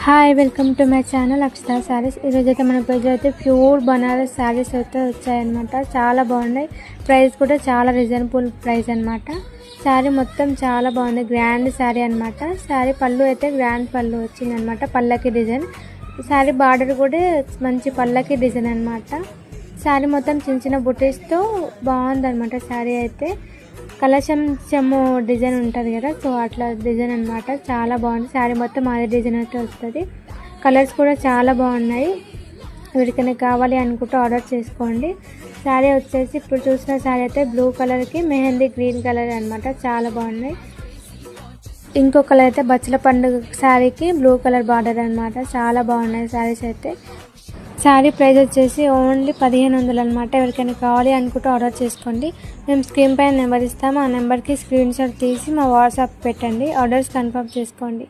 Hi welcome to my channel Akshata saris. ఈరోజైతే మన page అయితే ప్యూర్ బనారస్ శారీస్ అయితే వచ్చాయన్నమాట. చాలా బాగున్నాయి. ప్రైస్ కూడా చాలా రీజనబుల్ ప్రైస్ అనమాట. శారీ మొత్తం చాలా బాగుంది. గ్రాండ్ శారీ అనమాట. శారీ పళ్ళు అయితే గ్రాండ్ పళ్ళు వచ్చింది అనమాట. పల్లకి డిజైన్. శారీ బార్డర్ కూడా మంచి పల్లకి డిజైన్ అనమాట. శారీ మొత్తం చిన్న చిన్న బుటీస్తో బాగుందన్నమాట. శారీ అయితే కలశంచము డిజైన్ ఉంటుంది కదా, సో అట్లా డిజైన్ అనమాట. చాలా బాగుంది. శారీ మొత్తం అదే డిజైన్ అయితే వస్తుంది. కలర్స్ కూడా చాలా బాగున్నాయి. ఎవరికైనా కావాలి అనుకుంటే ఆర్డర్ చేసుకోండి. శారీ వచ్చేసి ఇప్పుడు చూసిన శారీ అయితే బ్లూ కలర్కి మెహందీ గ్రీన్ కలర్ అనమాట. చాలా బాగున్నాయి. ఇంకో కలర్ అయితే బచ్చల పండుగ శారీకి బ్లూ కలర్ బార్డర్ అనమాట. చాలా బాగున్నాయి శారీస్ అయితే. శారీ ప్రైస్ వచ్చేసి ఓన్లీ 1500 అనమాట. ఎవరికైనా కావాలి అనుకుంటే ఆర్డర్ చేసుకోండి. మేము స్క్రీన్ పైన నెంబర్ ఇస్తాము. ఆ నెంబర్కి స్క్రీన్ షాట్ తీసి మా వాట్సాప్ పెట్టండి. ఆర్డర్స్ కన్ఫర్మ్ చేసుకోండి.